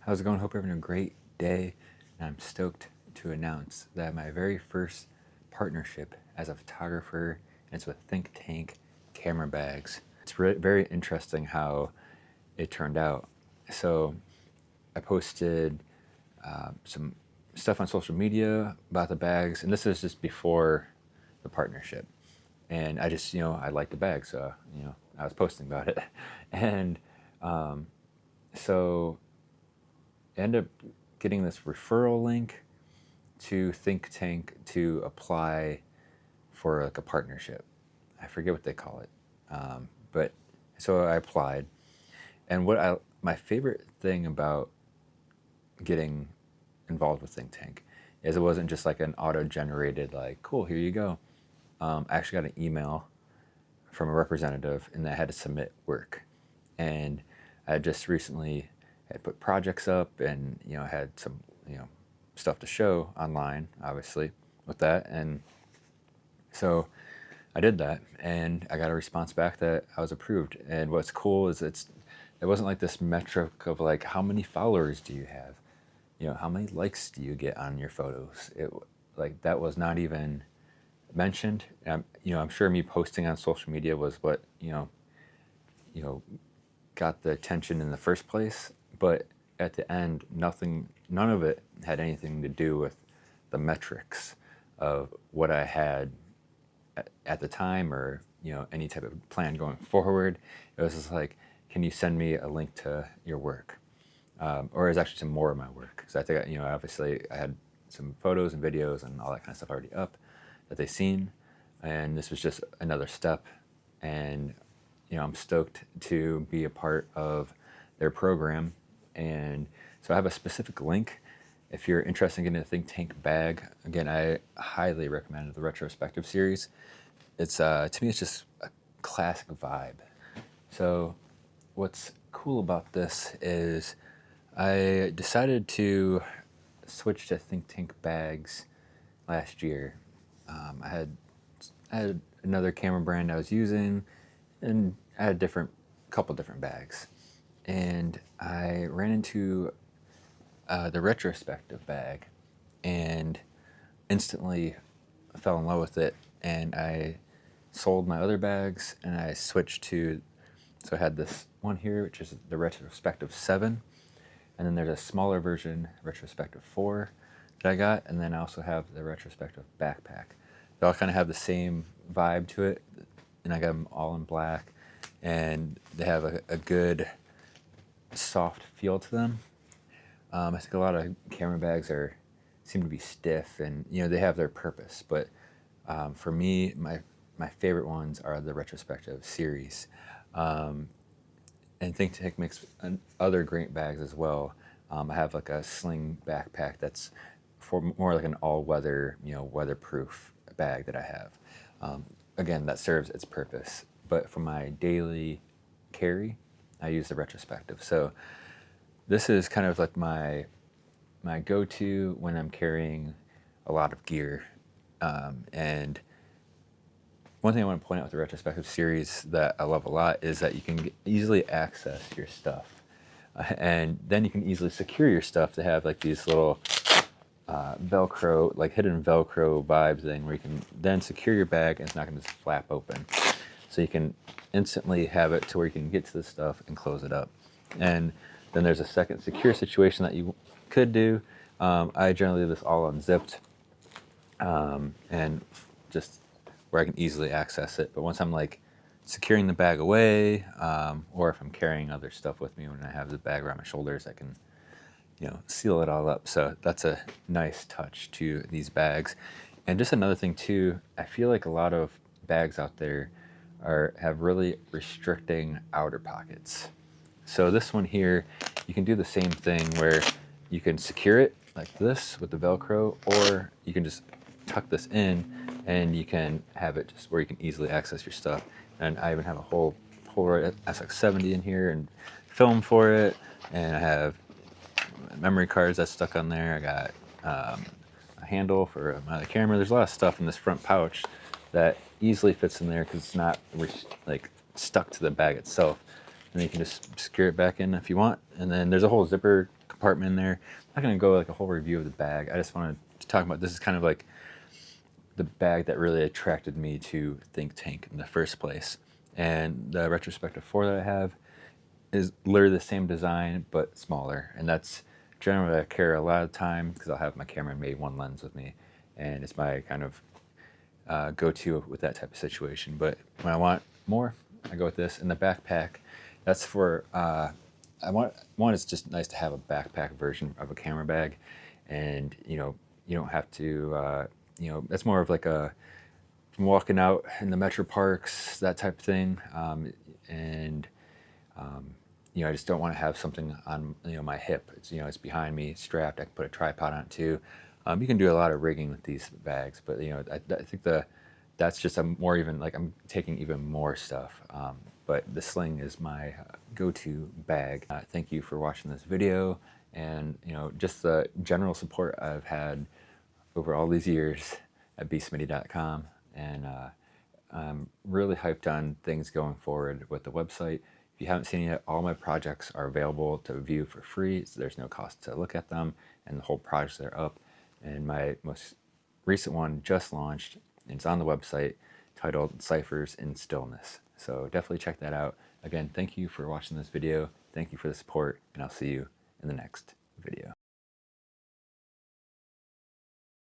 How's it going? Hope you're having a great day. And I'm stoked to announce that my very first partnership as a photographer is with Think Tank Camera Bags. It's very interesting how it turned out. So I posted some stuff on social media about the bags, and this is just before the partnership. And I just, I liked the bag, so I was posting about it, and so end up getting this referral link to Think Tank to apply for like a partnership. I forget what they call it, but so I applied. And my favorite thing about getting involved with Think Tank is it wasn't just like an auto-generated like, cool, here you go. I actually got an email from a representative, and I had to submit work. And I just recently had put projects up, and had some stuff to show online, obviously, with that. And so I did that, and I got a response back that I was approved. And what's cool is it wasn't like this metric of like how many followers do you have, how many likes do you get on your photos. It like that was not even mentioned. I'm sure me posting on social media was what you know got the attention in the first place, but at the end, none of it had anything to do with the metrics of what I had at the time, or any type of plan going forward. It was just like, can you send me a link to your work, or is actually some more of my work? So I think obviously I had some photos and videos and all that kind of stuff already up that they seen, and this was just another step. And I'm stoked to be a part of their program. And so I have a specific link. If you're interested in getting a Think Tank bag, again, I highly recommend the retrospective series. It's to me, it's just a classic vibe. So what's cool about this is I decided to switch to Think Tank bags last year. I had another camera brand I was using, and I had couple different bags, and I ran into the retrospective bag, and instantly fell in love with it. And I sold my other bags, and I switched to. So I had this one here, which is the retrospective 7, and then there's a smaller version, retrospective 4, that I got, and then I also have the retrospective backpack. They all kind of have the same vibe to it, and I got them all in black, and they have a good soft feel to them. I think a lot of camera bags seem to be stiff, and they have their purpose. But for me, my favorite ones are the retrospective series, and Think Tank makes other great bags as well. I have like a sling backpack that's for more like an all-weather, weatherproof bag that I have. Again, that serves its purpose. But for my daily carry, I use the retrospective. So this is kind of like my go-to when I'm carrying a lot of gear. And one thing I want to point out with the retrospective series that I love a lot is that you can easily access your stuff. And then you can easily secure your stuff to have like these little Velcro, like hidden Velcro vibe thing where you can then secure your bag and it's not going to just flap open. So you can instantly have it to where you can get to the stuff and close it up. And then there's a second secure situation that you could do. I generally leave this all unzipped, and just where I can easily access it. But once I'm like securing the bag away, or if I'm carrying other stuff with me when I have the bag around my shoulders, I can seal it all up. So that's a nice touch to these bags. And just another thing too, I feel like a lot of bags out there have really restricting outer pockets. So this one here, you can do the same thing where you can secure it like this with the Velcro, or you can just tuck this in and you can have it just where you can easily access your stuff. And I even have a whole Polaroid SX70 in here and film for it. And I have memory cards that's stuck on there. I got a handle for my other camera. There's a lot of stuff in this front pouch that easily fits in there because it's not like stuck to the bag itself. And you can just secure it back in if you want. And then there's a whole zipper compartment in there. I'm not going to go like a whole review of the bag. I just wanted to talk about, this is kind of like the bag that really attracted me to Think Tank in the first place. And the Retrospective 4 that I have is literally the same design but smaller, and that's generally what I carry a lot of time because I'll have my Cameron Made 1 lens with me, and it's my kind of go-to with that type of situation. But when I want more, I go with this. And the backpack, that's for I want one. It's just nice to have a backpack version of a camera bag, and you don't have to. That's more of like a from walking out in the metro parks, that type of thing, and I just don't want to have something on my hip. It's behind me, strapped. I can put a tripod on it too. You can do a lot of rigging with these bags, but I think that's just a more even like I'm taking even more stuff. But the sling is my go-to bag. Thank you for watching this video, and just the general support I've had over all these years at bsmitty.com, and I'm really hyped on things going forward with the website. If you haven't seen it yet, all my projects are available to view for free, so there's no cost to look at them, and the whole projects are up. And my most recent one just launched, and it's on the website, titled Ciphers in Stillness. So definitely check that out. Again, thank you for watching this video. Thank you for the support, and I'll see you in the next video.